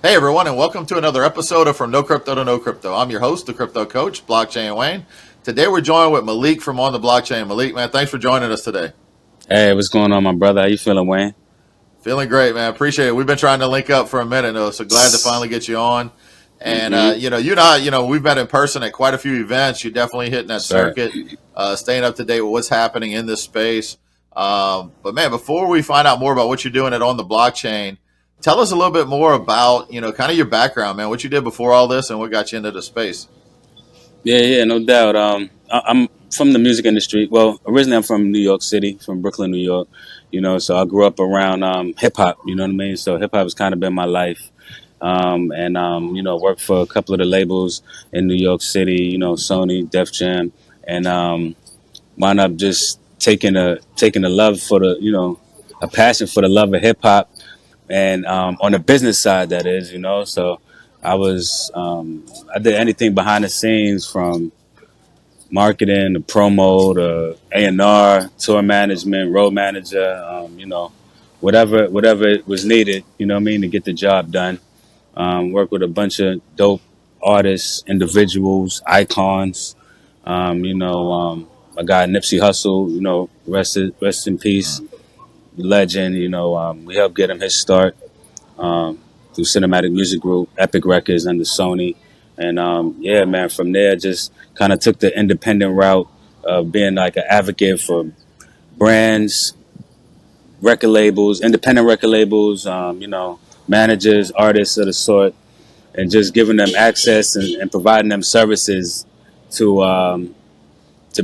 Hey everyone, and welcome to another episode of From No Crypto to No Crypto. I'm your host, the crypto coach, Blockchain Wayne. Today we're joined with Malik from On The BlocChain. Malik, man, thanks for joining us today. Hey, what's going on, my brother? How you feeling, Wayne? Feeling great, man. Appreciate it. We've been trying to link up for a minute, though, so glad to finally get you on. And you and I, we've met in person at quite a few events. You're definitely hitting that circuit, staying up to date with what's happening in this space. But man, before we find out more about what you're doing at On The BlocChain, tell us a little bit more about, kind of your background, man, what you did before all this and what got you into the space. Yeah, no doubt. I'm from the music industry. Well, originally I'm from New York City, from Brooklyn, New York. So I grew up around hip hop. You know what I mean? So hip hop has kind of been my life. Worked for a couple of the labels in New York City. Sony, Def Jam, and wound up just taking a love for a passion for the love of hip hop, and on the business side, that is. So I did anything behind the scenes, from marketing to promo to A&R, tour management, road manager, whatever it was needed, to get the job done. Work with a bunch of dope artists, individuals, icons. My guy Nipsey Hussle, rest in peace, legend. We helped get him his start through Cinematic Music Group, Epic Records under Sony. And man, from there just kind of took the independent route of being like an advocate for brands, record labels, independent record labels, managers, artists of the sort, and just giving them access and providing them services to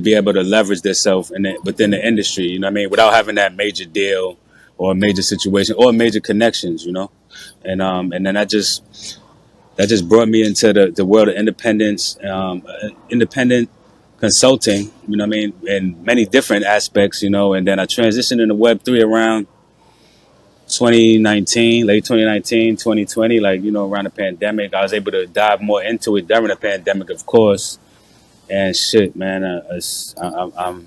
be able to leverage themselves within the industry, without having that major deal or a major situation or major connections, and then that just brought me into the world of independence, independent consulting, in many different aspects, and then I transitioned into Web3 around 2019, late 2019, 2020, around the pandemic. I was able to dive more into it during the pandemic, of course, and shit, man, I'm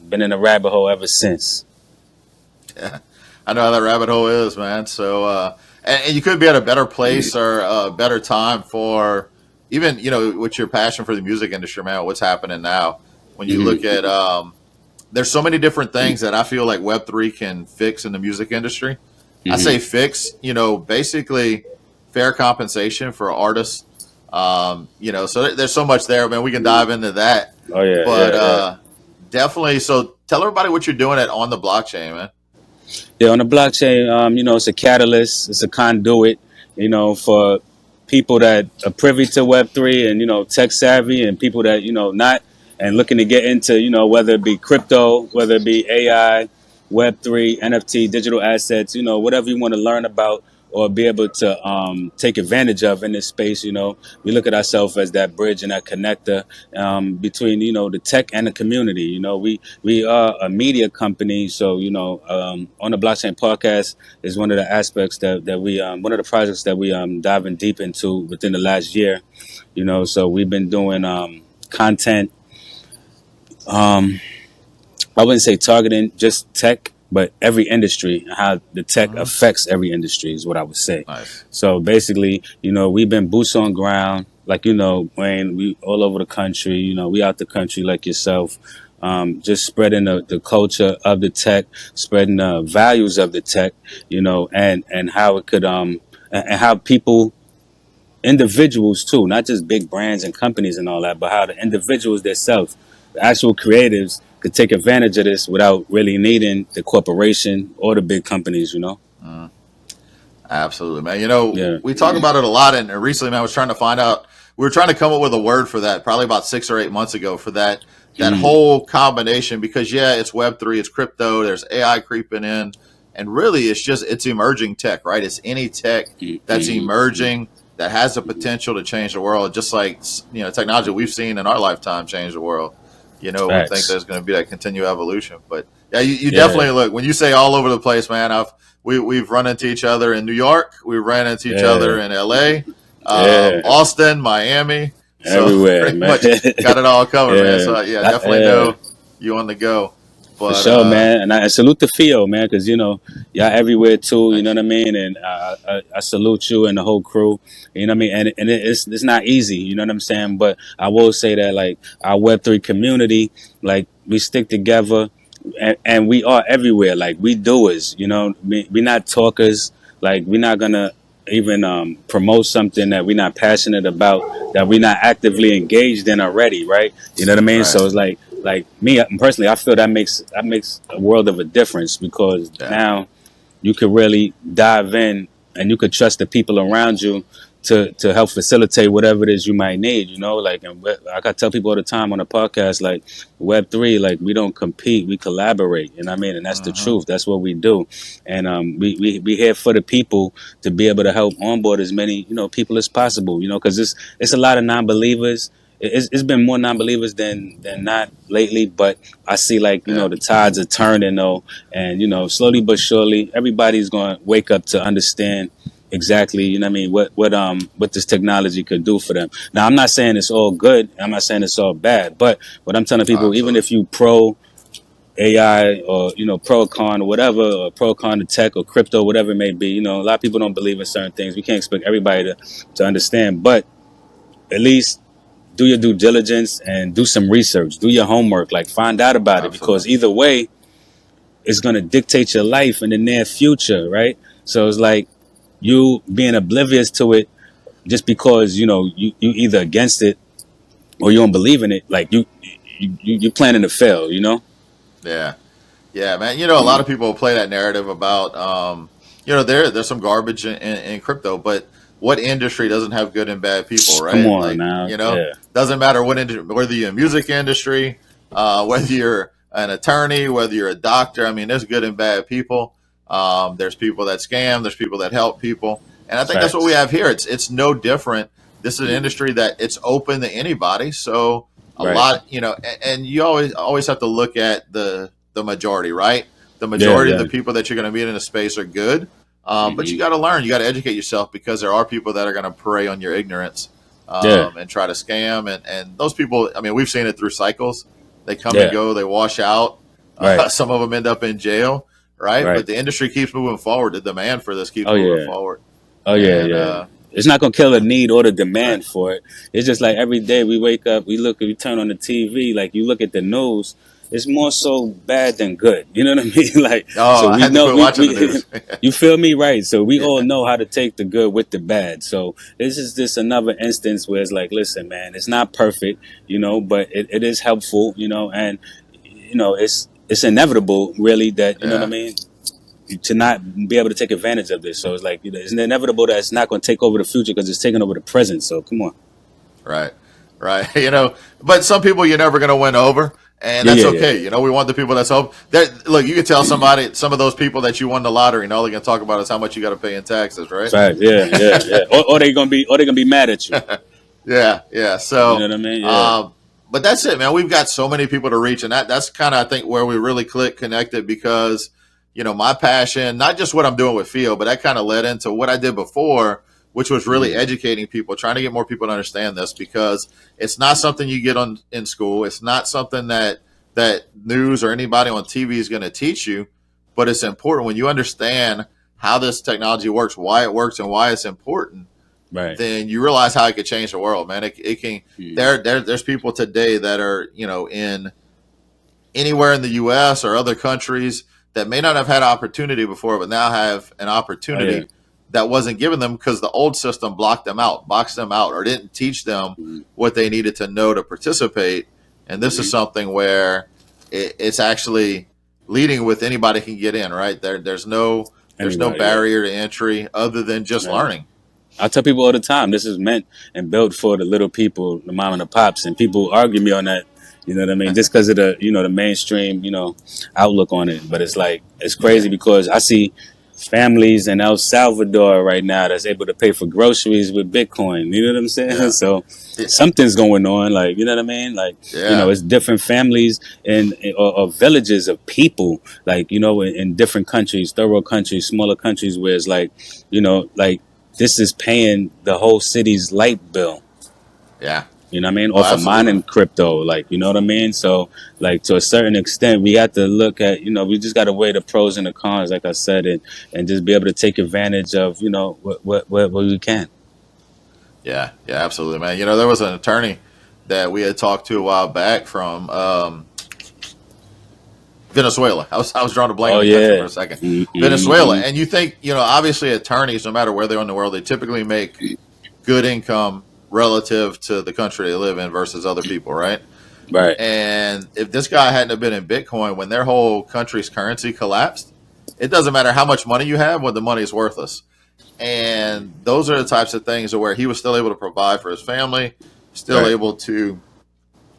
been in a rabbit hole ever since. Yeah, I know how that rabbit hole is, man. So, and you could be at a better place or a better time for even, with your passion for the music industry, man, what's happening now. When you look at, there's so many different things that I feel like Web3 can fix in the music industry. I say fix, basically fair compensation for artists. So there's so much there, man. We can dive into that. Oh yeah, but definitely. So tell everybody what you're doing at On The BlocChain, man. Yeah, on the blockchain, it's a catalyst, it's a conduit, for people that are privy to Web3 and, tech savvy, and people that, not, and looking to get into, whether it be crypto, whether it be AI, Web3, NFT, digital assets, whatever you want to learn about or be able to take advantage of in this space. We look at ourselves as that bridge and that connector between, the tech and the community. We are a media company. So, On The BlocChain podcast is one of the aspects that we, one of the projects that we diving deep into within the last year. So we've been doing content. I wouldn't say targeting just tech, but every industry, how the tech affects every industry is what I would say. Nice. So basically, we've been boots on ground, like, Wayne, we all over the country, we out the country like yourself, just spreading the culture of the tech, spreading the values of the tech, and how it could, and how people, individuals too, not just big brands and companies and all that, but how the individuals themselves, the actual creatives, could take advantage of this without really needing the corporation or the big companies, Absolutely, man. Yeah. We talk about it a lot, and recently, man, I was trying to find out. We were trying to come up with a word for that, probably about 6 or 8 months ago, for that whole combination. Because it's Web3, it's crypto, there's AI creeping in, and really, it's emerging tech, right? It's any tech that's emerging that has the potential to change the world, just like technology we've seen in our lifetime change the world. We think there's going to be that continued evolution, but yeah, you definitely look when you say all over the place, man. We've run into each other in New York, we ran into each other in LA, Austin, Miami, everywhere, so pretty man. much got it all covered, man. So definitely know you on the go. For But sure, man. And I salute the Fio, man, because, y'all everywhere too, you thank know what you. I mean? And I salute you and the whole crew, you know what I mean? And it's not easy, you know what I'm saying? But I will say that, like, our Web3 community, like, we stick together and we are everywhere. Like, we doers, we not talkers. Like, we're not going to even promote something that we're not passionate about, that we're not actively engaged in already, right? You know what I mean? Right. So it's like me personally, I feel that makes a world of a difference, because Yeah. now you could really dive in and you could trust the people around you to help facilitate whatever it is you might need, like, and like I tell people all the time on the podcast, like, Web3, like, we don't compete, we collaborate, I mean, and that's the Hmm. truth. That's what we do. And we here for the people to be able to help onboard as many people as possible, because it's a lot of non-believers. It's been more non-believers than not lately, but I see, like, Yeah. the tides are turning though, and slowly but surely everybody's going to wake up to understand exactly, what I mean, what this technology could do for them. Now, I'm not saying it's all good, I'm not saying it's all bad, but what I'm telling Oh, people, even absolutely. if you pro AI, or pro con or whatever, or pro con to tech or crypto, whatever it may be, a lot of people don't believe in certain things. We can't expect everybody to understand, but at least do your due diligence and do some research, do your homework, like, find out about it, because Absolutely. either way, it's going to dictate your life in the near future, right? So it's like, you being oblivious to it just because you either against it or you don't believe in it, like, you're planning to fail, Yeah. Yeah, man. A lot of people play that narrative about, there's some garbage in crypto, but what industry doesn't have good and bad people, Come right? on Like, now, yeah, doesn't matter what industry, whether you're in the music industry, whether you're an attorney, whether you're a doctor. I mean, there's good and bad people. There's people that scam. There's people that help people, and I think that's what we facts. have here. It's no different. This is an Mhm. industry that it's open to anybody. So a Right, lot, and you always have to look at the majority, right? The yeah, majority of yeah. the people that you're going to meet in a space are good, but you Hmm. got to learn. You got to educate yourself, because there are people that are going to prey on your ignorance, Yeah, and try to scam. And those people, I mean, we've seen it through cycles. They come and yeah, go. They wash out. right, Some of them end up in jail, right? right. But the industry keeps moving forward. The demand for this keeps Oh moving yeah. forward. Oh yeah, And yeah. It's not gonna kill a need or the right. demand for it. It's just like every day we wake up, we turn on the TV, like, you look at the news, it's more so bad than good. You know what I mean? Like, Oh, so I we had to know quit watching the news. you feel me, right? So we all Yeah, know how to take the good with the bad. So this is just another instance where it's like, listen, man, it's not perfect, but it is helpful, and it's inevitable, really, that, you know what I yeah. mean, to not be able to take advantage of this. So it's like, it's inevitable that it's not going to take over the future because it's taking over the present. So come on. Right. Right. But some people you're never going to win over, and Yeah, that's yeah, yeah. okay. We want the people that's hope. That look, you can tell somebody, some of those people that you won the lottery, and all they're going to talk about is how much you got to pay in taxes, right? Fact. Yeah, yeah, yeah. Or they gonna be mad at you. Yeah. Yeah. You know So, what I mean? Yeah. um, but that's it, man. We've got so many people to reach, and that's kind of, I think, where we really connected, because my passion, not just what I'm doing with Fio, but that kind of led into what I did before, which was really Hmm. educating people, trying to get more people to understand this, because it's not something you get on in school. It's not something that news or anybody on TV is going to teach you, but it's important when you understand how this technology works, and why it's important. Right. Then you realize how it could change the world, man. It can. Hmm. There's people today that are in anywhere in the U.S. or other countries that may not have had opportunity before, but now have an Oh yeah. opportunity that wasn't given them because the old system blocked them out, boxed them out, or didn't teach them Hmm. what they needed to know to participate. And this is Hmm. something where it's actually leading with anybody can get in, right? There's no Anybody. Yeah. barrier to entry other than just Yeah. learning. I tell people all the time, this is meant and built for the little people, the mom and the pops, and people argue me on that. You know what I mean? Just because of the mainstream, outlook on it. But it's like, it's crazy Yeah, because I see families in El Salvador right now that's able to pay for groceries with Bitcoin. You know what I'm saying? yeah, So yeah, something's going on. Like, you know what I mean? Like, yeah. it's different families or villages of people, like, in different countries, third world countries, smaller countries, where it's like this is paying the whole city's light bill. Yeah. You know what I mean? Oh, Or for absolutely. mining crypto, like, you know what I mean? So, like, to a certain extent, we have to look at, we just got to weigh the pros and the cons, like I said, and just be able to take advantage of, what we can. Yeah, yeah, absolutely, man. There was an attorney that we had talked to a while back from Venezuela. I was drawing a blank Oh, on the country for yeah. a second. Venezuela, Mm-hmm. and you think obviously attorneys, no matter where they are in the world, they typically make good income relative to the country they live in versus other people, right? Right. And if this guy hadn't have been in Bitcoin when their whole country's currency collapsed, it doesn't matter how much money you have when the money is worthless. And those are the types of things where he was still able to provide for his family, still Right. able to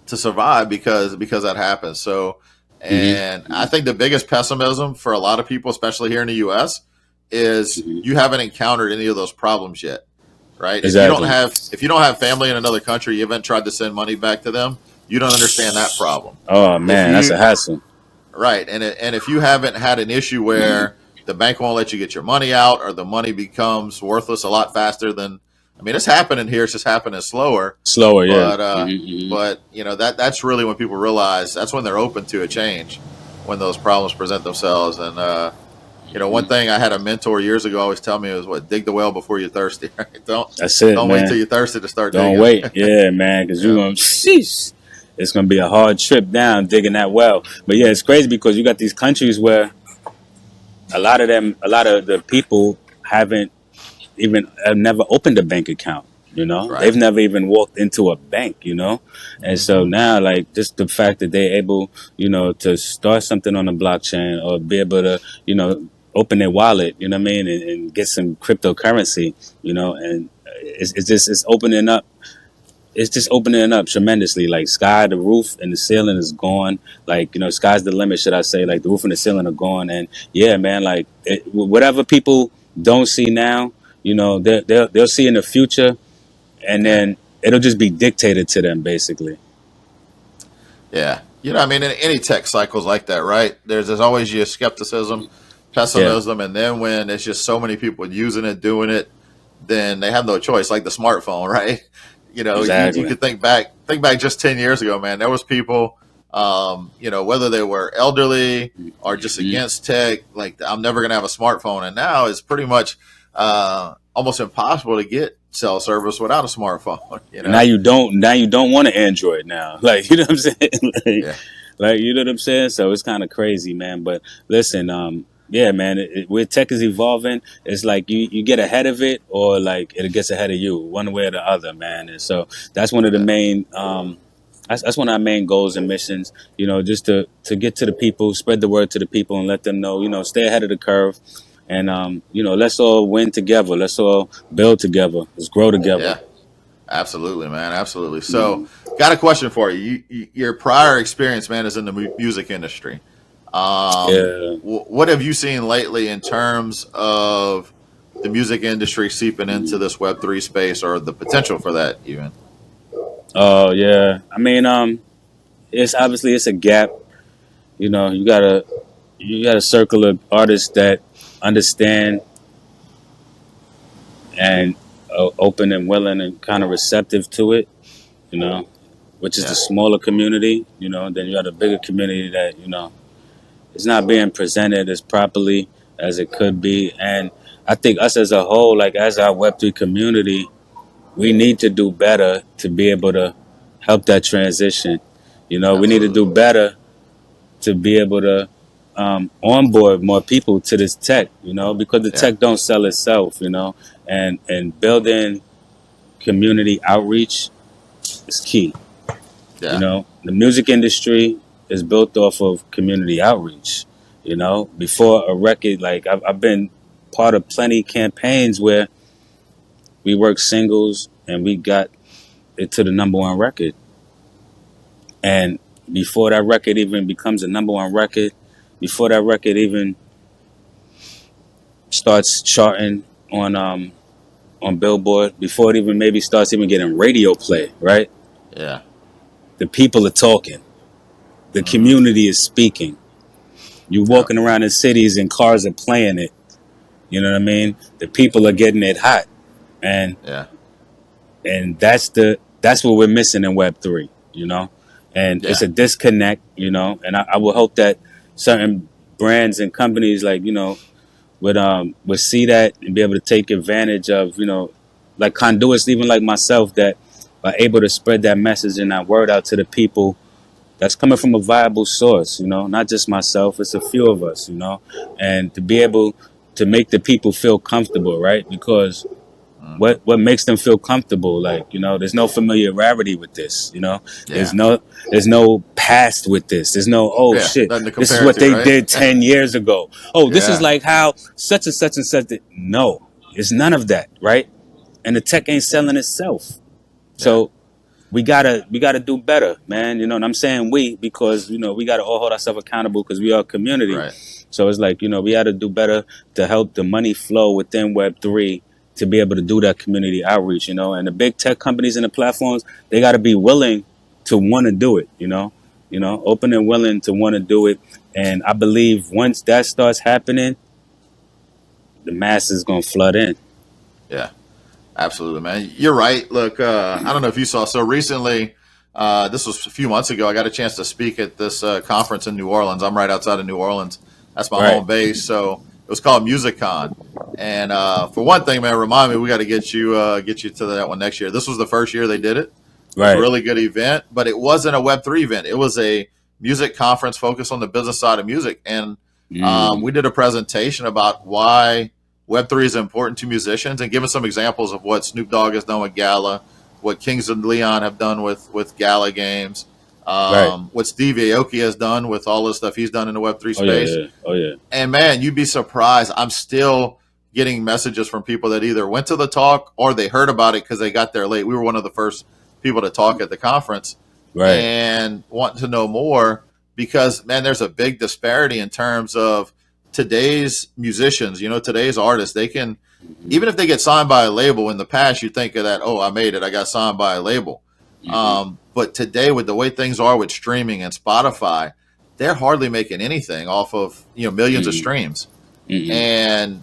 survive because that happens. So, Mm-hmm. and I think the biggest pessimism for a lot of people, especially here in the U.S., is Mm-hmm. you haven't encountered any of those problems yet, right? Exactly. If you don't have family in another country, you haven't tried to send money back to them, you don't understand that problem. Oh, If man, that's a you hassle. Right, and if you haven't had an issue where the bank won't let you get your money out, or the money becomes worthless a lot faster than, I mean, it's happening here. It's just happening slower, Slower, yeah. but Mm-hmm. that's really when people realize that's when they're open to a change, when those problems present themselves. And one Mm-hmm. thing I had a mentor years ago always tell me was, "What, dig the well before you're thirsty." Right? That's it, Don't wait till man. you're thirsty to start Don't digging. wait. Yeah, man, because you're Yeah, going to, sheesh. It's going to be a hard trip down digging that well. But yeah, it's crazy because you got these countries where a lot of the people haven't even have never opened a bank account. right. They've never even walked into a bank. And so Hmm. now, like, just the fact that they're able, to start something on the blockchain or be able to, open their wallet, you know what I mean, and get some cryptocurrency, and it's opening up. It's just opening it up tremendously. Like, sky, the roof and the ceiling is gone. Like, sky's the limit, should I say? Like, the roof and the ceiling are gone. And yeah, man, like, whatever people don't see now, they'll see in the future, and Yeah. then it'll just be dictated to them, basically. Yeah. I mean, in any tech cycles like that, right? There's always your skepticism, Yeah, pessimism, and then when it's just so many people using it, doing it, then they have no choice. Like the smartphone, right? You exactly. could think back just 10 years ago, man. There was people, whether they were elderly or just Mhm. against tech, like I'm never gonna have a smartphone, and now it's pretty much almost impossible to get cell service without a smartphone. And now you don't want an Android now. Like, you know what I'm saying? like, Yeah, like, you know what I'm saying? So it's kind of crazy, man. But listen, yeah, man, where tech is evolving, it's like you get ahead of it, or like it gets ahead of you, one way or the other, man. And so that's one of the yeah, main that's one of our main goals and missions, just to get to the people, spread the word to the people, and let them know, stay ahead of the curve. And let's all win together. Let's all build together. Let's grow together. yeah. Absolutely, man. Absolutely. So, got a question for you. Your prior experience, man, is in the music industry. Yeah. What have you seen lately in terms of the music industry seeping into this Web3 space, or the potential for that, even? Oh yeah. I mean, it's obviously it's a gap. You got a circle of artists that understand and open and willing and kind of receptive to it. You know, which is the Yeah, smaller community. Then you got a bigger community that it's not being presented as properly as it could be. And I think us as a whole, like as our Web3 community, we need to do better to be able to help that transition. We need to absolutely. do better to be able to onboard more people to this tech, because the Yeah, tech don't sell itself, and building community outreach is key. yeah, The music industry is built off of community outreach. Before a record, like I've been part of plenty campaigns where we worked singles and we got it to the number one record. And before that record even becomes a number one record, before that record even starts charting on Billboard, before it even maybe starts even getting radio play, right? yeah. The people are talking. The Hmm. community is speaking. You Yep. walking around in cities and cars are playing it. You know what I mean? The people are getting it hot, and Yeah, and that's the That's what we're missing in Web3, and it's Yeah, a disconnect, and I will hope that certain brands and companies like, would see that and be able to take advantage of, like conduits, even like myself, that are able to spread that message and that word out to the people that's coming from a viable source, not just myself, it's a few of us, and to be able to make the people feel comfortable, right? Because hmm, what makes them feel comfortable, like, there's no familiarity with this, there's yeah, no there's no past with this, there's no, oh yeah. shit, Nothing to this is compare it what to, they right? did 10 years ago, oh, this is Yeah, like how such and such and such did. No, it's none of that, right? And the tech ain't selling itself. yeah, So we gotta do better, man. You know what I'm saying? We, because we gotta all hold ourselves accountable because we are a community. right. So it's like, we gotta do better to help the money flow within Web3 to be able to do that community outreach, and the big tech companies and the platforms, they gotta be willing to want to do it, open and willing to want to do it. And I believe once that starts happening, the masses gonna flood in. Yeah. Absolutely, man. You're right. Look, I don't know if you saw. So recently, this was a few months ago, I got a chance to speak at this conference in New Orleans. I'm right outside of New Orleans. That's my Right, home base. So it was called MusicCon. And for one thing, man, remind me, we got to get you to that one next year. This was the first year they did it. It was a right. really good event, but it wasn't a Web3 event. It was a music conference focused on the business side of music. And Mm, we did a presentation about why Web3 is important to musicians and giving some examples of what Snoop Dogg has done with Gala, what Kings of Leon have done with Gala games, right. what Steve Aoki has done with all the stuff he's done in the Web3 Oh yeah, space. yeah. Oh yeah. And man, you'd be surprised. I'm still getting messages from people that either went to the talk or they heard about it because they got there late. We were one of the first people to talk at the conference Right. and wanting to know more because, man, there's a big disparity in terms of today's musicians, today's artists. They can, Hmm. even if they get signed by a label, in the past, you think of that, oh, I made it, I got signed by a label. Hmm. But today, with the way things are with streaming and Spotify, they're hardly making anything off of millions of Hmm. streams. Hmm. And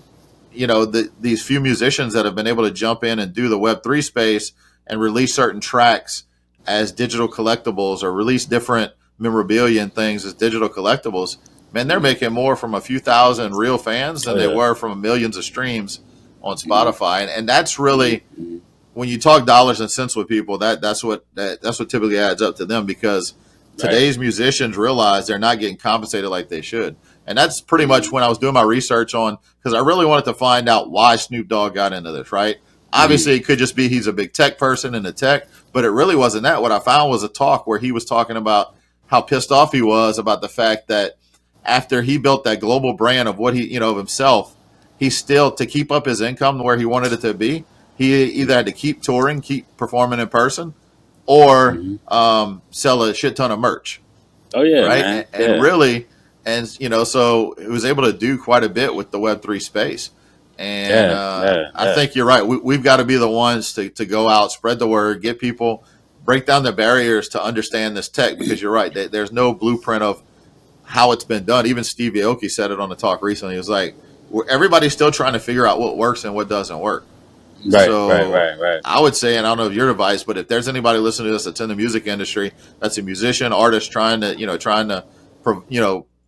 these few musicians that have been able to jump in and do the Web3 space and release certain tracks as digital collectibles or release different memorabilia and things as digital collectibles, man, they're Hmm. making more from a few thousand real fans Oh than they yeah. were from millions of streams on Hmm. Spotify. And that's Hmm. really, Hmm. when you talk dollars and cents with people, that's what typically adds up to them because Right. today's musicians realize they're not getting compensated like they should. And that's pretty much Hmm. when I was doing my research on, because I really wanted to find out why Snoop Dogg got into this, right? Hmm. Obviously, it could just be he's a big tech person in the tech, but it really wasn't that. What I found was a talk where he was talking about how pissed off he was about the fact that after he built that global brand of what of himself, he still, to keep up his income where he wanted it to be, he either had to keep touring, keep performing in person, or Hmm. sell a shit ton of merch, Oh yeah, right? man. And Yeah. really, and so he was able to do quite a bit with the Web3 space. And Yeah. Yeah. I Yeah. think you're right. We've got to be the ones to go out, spread the word, get people, break down the barriers to understand this tech. Because you're right, there's no blueprint of how it's been done. Even Steve Aoki said it on the talk recently. He was like, everybody's still trying to figure out what works and what doesn't work. Right. Right. So Right. Right. I would say, and I don't know if your advice, but if there's anybody listening to this that's in the music industry, that's a musician, artist trying to,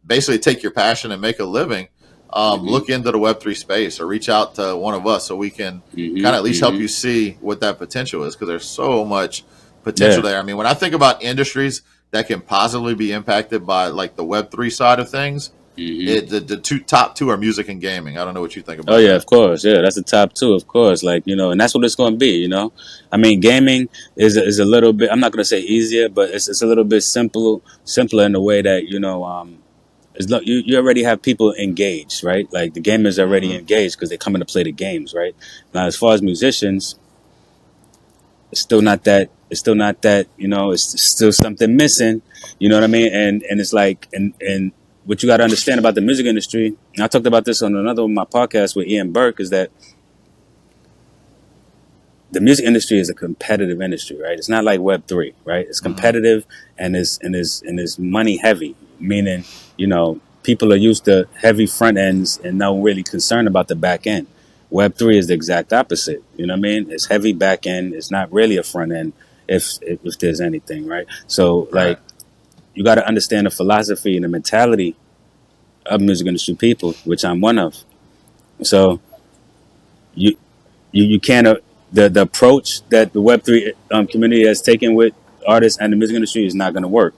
basically take your passion and make a living, Hmm. look into the Web3 space or reach out to one of us so we can Hmm. kind of at least help Hmm. you see what that potential is because there's so much potential Yeah. there. I mean, when I think about industries that can positively be impacted by like the Web3 side of things, Hmm. the top two are music and gaming. I don't know what you think Oh about yeah, of that. course. Yeah, that's the top two, of course. Like, and that's what it's going to be. I mean, gaming is a little bit. I'm not going to say easier, but it's a little bit simpler in the way that you already have people engaged, right? Like the gamers are already Hmm. engaged because they're coming to play the games, right? Now, as far as musicians, it's still not that. It's still not that. It's still something missing. You know what I mean? And it's like and what you got to understand about the music industry. And I talked about this on another one of my podcasts with Ian Burke. Is that the music industry is a competitive industry, right? It's not like Web3, right? It's Hmm. competitive and is money heavy, meaning people are used to heavy front ends and not really concerned about the back end. Web3 is the exact opposite. You know what I mean? It's heavy back end. It's not really a front end. if there's anything, right? So Right. like you got to understand the philosophy and the mentality of music industry people, which I'm one of. So you you can't the approach that the Web3 community has taken with artists and the music industry is not going to work.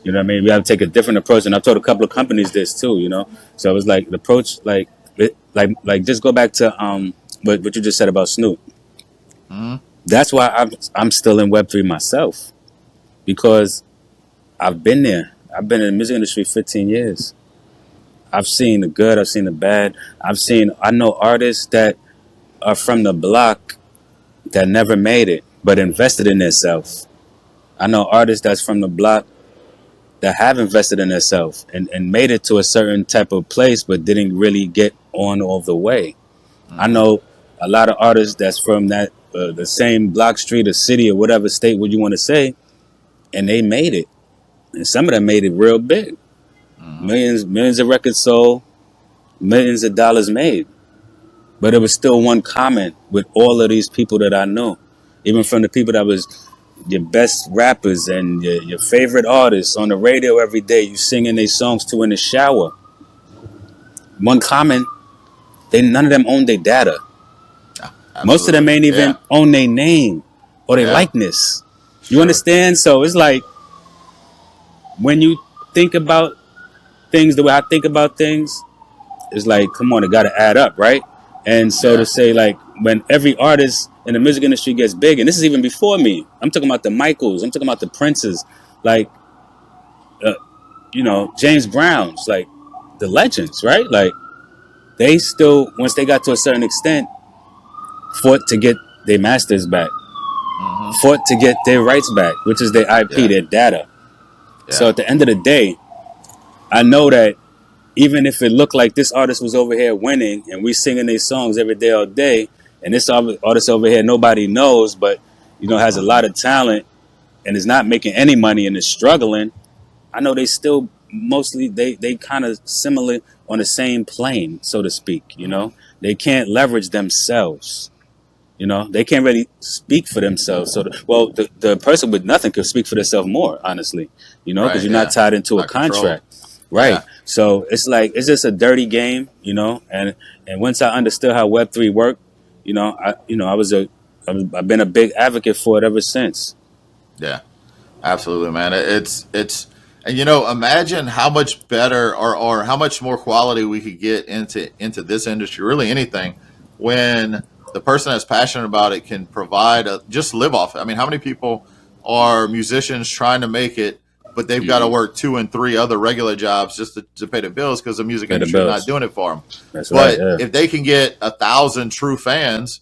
You know what I mean? We have to take a different approach, and I've told a couple of companies this too. You know, so it was like the approach, like just go back to what you just said about Snoop. Mm-hmm. That's why I'm still in Web3 myself, because I've been there. I've been in the music industry 15 years. I've seen the good. I've seen the bad. I know artists that are from the block that never made it, but invested in themselves. I know artists that's from the block that have invested in themselves and made it to a certain type of place, but didn't really get on all the way. I Mm-hmm. know a lot of artists that's from that the same block, street, or city, or whatever state what you want to say, and they made it. And some of them made it real big, Mm-hmm. millions of records sold, millions of dollars made. But it was still one comment with all of these people that I know, even from the people that was your best rappers and your favorite artists on the radio every day, you singing their songs to in the shower. One comment, they none of them own their data. Yeah, Most of them absolutely. ain't Yeah. even own their name or their Yeah. likeness. It's You true. understand? So it's like when you think about things the way I think about things, it's like, come on, it got to add up, right? And so to Yeah. say, like, when every artist in the music industry gets big, and this is even before me, I'm talking about the Michaels, I'm talking about the Princes, like, uh, James Browns, like the legends, right? Like, they still, once they got to a certain extent, fought to get their masters back, Mm-hmm. fought to get their rights back, which is their IP, Yeah. their data. So Yeah. at the end of the day, I know that even if it looked like this artist was over here winning and we singing these songs every day all day, and this artist over here nobody knows, but has a lot of talent and is not making any money and is struggling, I know they still mostly they kind of similar on the same plane, so to speak. Mm-hmm. They can't leverage themselves. They can't really speak for themselves. So, the person with nothing could speak for themselves more, honestly. Because Right. you're not Yeah. tied into a Not controlled. contract, right? Yeah. So it's just a dirty game, And once I understood how Web3 worked, I've been a big advocate for it ever since. Yeah. Absolutely, man. It's and imagine how much better or how much more quality we could get into this industry, really anything, when the person that's passionate about it can provide just live off it. I mean, how many people are musicians trying to make it, but they've got to Hmm. work two and three other regular jobs just to pay the bills because the music Pay the industry is not bills. doing it for them. That's right. But Yeah. if they can get 1,000 true fans,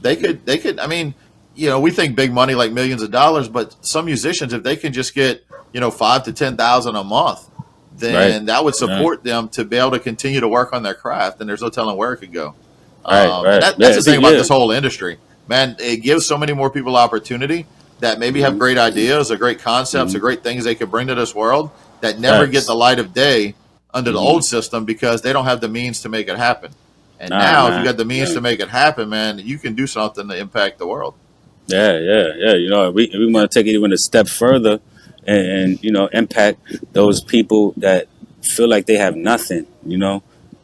they could. I mean, we think big money like millions of dollars, but some musicians, if they can just get 5 to 10,000 a month, Right. then that would Yeah. support them to be able to continue to work on their craft. And there's no telling where it could go. Right. And Right. that's Yeah. the See. thing about Yeah. this whole industry, man. It gives so many more people opportunity that maybe have Hmm. great ideas or great concepts or Hmm. great things they could bring to this world that never get Facts. the light of day under the Hmm. old system because they don't have the means to make it happen. And Nah, now, if you man. got the means Yeah. to make it happen, man, you can do something to impact the world. Yeah, yeah, yeah. We want to take it even a step further, and impact those people that feel like they have nothing.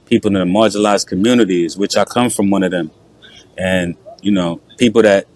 People in the marginalized communities, which I come from one of them, and people that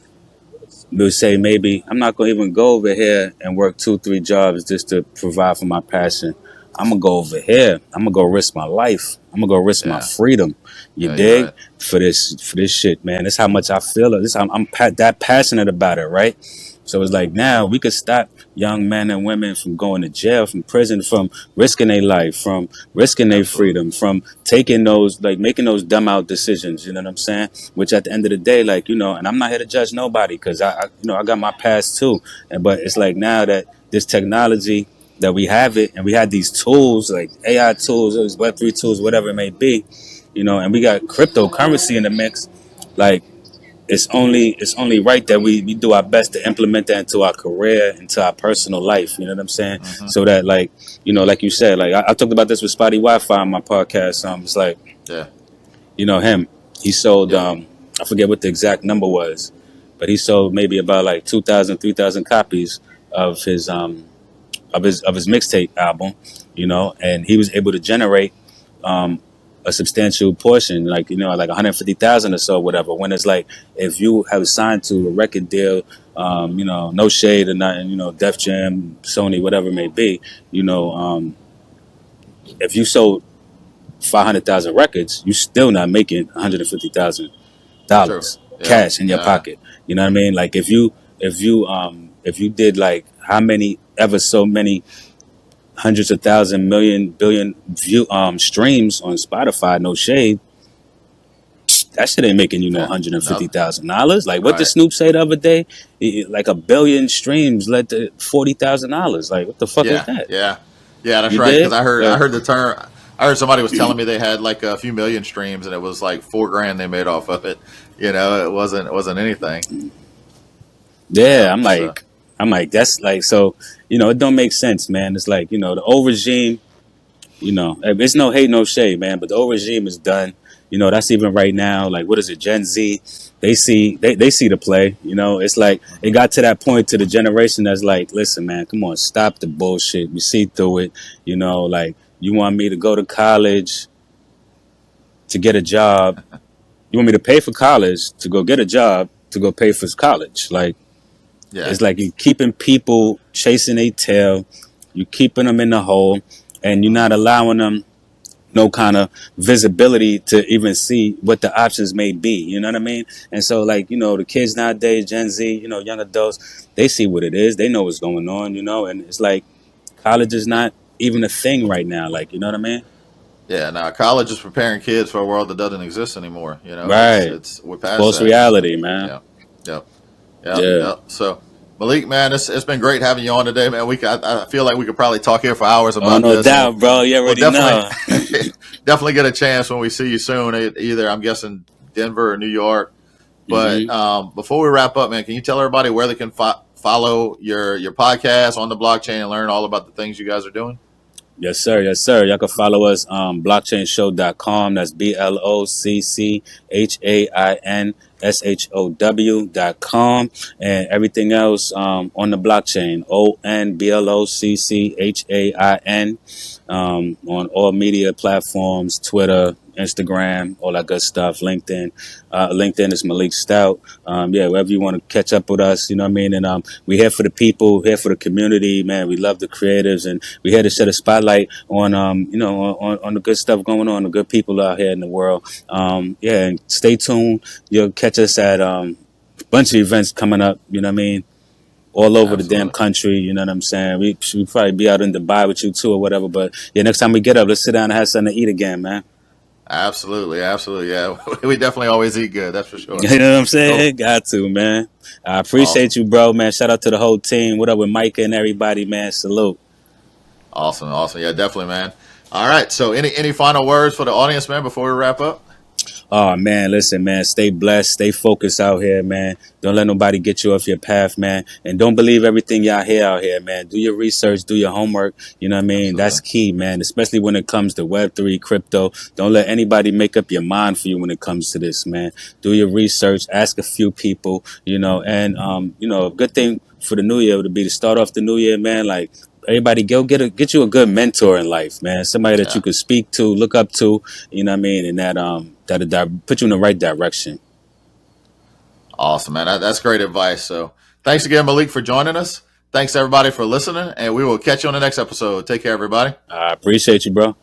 will say maybe I'm not going to even go over here and work 2, 3 jobs just to provide for my passion. I'm gonna go over here. I'm gonna go risk my life. I'm gonna go risk my Yeah, freedom. You yeah, you're dig? right. For this shit, man. That's how much I feel it. This that passionate about it, right? So it's like now we could stop young men and women from going to jail, from prison, from risking their life, from risking their Absolutely. freedom, from taking those like making those dumb out decisions. You know what I'm saying? Which at the end of the day, like and I'm not here to judge nobody because I got my past too. But it's like now that this technology that we have it and we had these tools like AI tools, those Web3 tools, whatever it may be, and we got cryptocurrency in the mix. Like it's only right that we do our best to implement that into our career, into our personal life. You know what I'm saying? Hmm. So that like like you said, like I talked about this with Spotty Wi-Fi on my podcast. It's like Yeah, him. He sold yeah. I forget what the exact number was, but he sold maybe about like 2,000, 3,000 copies of his mixtape album, and he was able to generate um, a substantial portion, like like 150,000 or so, whatever. When it's like if you have signed to a record deal, no shade or nothing, Def Jam, Sony, whatever it may be, if you sold 500,000 records, you still not making True. $150,000 Yeah. cash in your pocket. You know what I mean? Like if you did like how many ever so many hundreds of thousand million billion view streams on Spotify, no shade, that shit ain't making Yeah. No. $150,000. Like what did Right. Snoop say the other day? Like a billion streams led to $40,000. Like what the fuck is Yeah. that? Yeah. Yeah. That's You right. Because did? I heard the term. I heard somebody was telling me they had like a few million streams, and it was like $4,000 they made off of it. It wasn't anything. Yeah, Yeah. So I'm like, that's like, so, it don't make sense, man. It's like, the old regime, it's no hate, no shade, man, but the old regime is done. That's even right now. Like, what is it? Gen Z, they see the play. It's like it got to that point to the generation that's like, listen, man, come on, stop the bullshit. We see through it. Like you want me to go to college to get a job. You want me to pay for college to go get a job to go pay for college. Like, yeah. it's like you keeping people chasing a tail, you keeping them in the hole, and you're not allowing them no kind of visibility to even see what the options may be. You know what I mean? And so, like, the kids nowadays, Gen Z, young adults, they see what it is. They know what's going on, and it's like college is not even a thing right now. Like, you know what I mean? Yeah. Now college is preparing kids for a world that doesn't exist anymore. Right. It's we're past False that. reality, man. Yeah. Yep. Yep. Yeah. Yep. So, Malik, man, it's been great having you on today, man. I feel like we could probably talk here for hours Oh, about no this, and doubt, bro. You we'll already know. definitely get a chance when we see you soon. Either I'm guessing Denver or New York. But Hmm. before we wrap up, man, can you tell everybody where they can follow your podcast on the blockchain and learn all about the things you guys are doing? Yes, sir. Yes, sir. Y'all can follow us on blockchainshow.com. That's BLOCCHAINSHOW.com. And everything else on the blockchain. ONBLOCCHAIN. On all media platforms, Twitter, Instagram, all that good stuff. LinkedIn. LinkedIn is Malik Stout. Wherever you want to catch up with us, you know what I mean? And we're here for the people, here for the community, man. We love the creatives, and we're here to shed a spotlight on, on the good stuff going on, the good people out here in the world. And stay tuned. You'll catch us at a bunch of events coming up, you know what I mean? All over the damn Absolutely. country, you know what I'm saying? We should probably be out in Dubai with you too or whatever. But yeah, next time we get up, let's sit down and have something to eat again, man. Absolutely. Absolutely. Yeah. We definitely always eat good. That's for sure. You know what I'm Cool. saying? Got to, man. I appreciate Awesome. you, bro, man. Shout out to the whole team. What up with Micah and everybody, man? Salute. Awesome. Awesome. Yeah, definitely, man. All right. So any final words for the audience, man, before we wrap up? Oh man, listen, man, stay blessed, stay focused out here, man. Don't let nobody get you off your path, man. And don't believe everything y'all hear out here, man. Do your research, do your homework. You know what I mean? That's Absolutely. key, man. Especially when it comes to Web3, crypto. Don't let anybody make up your mind for you when it comes to this, man. Do your research, ask a few people, and a good thing for the new year would be to start off the new year, man. Like everybody go get you a good mentor in life, man. Somebody that you Yeah. could speak to, look up to, you know what I mean, and that'll put you in the right direction. Awesome, man. That's great advice. So thanks again, Malik, for joining us. Thanks everybody for listening, and we will catch you on the next episode. Take care, everybody. I appreciate you, bro.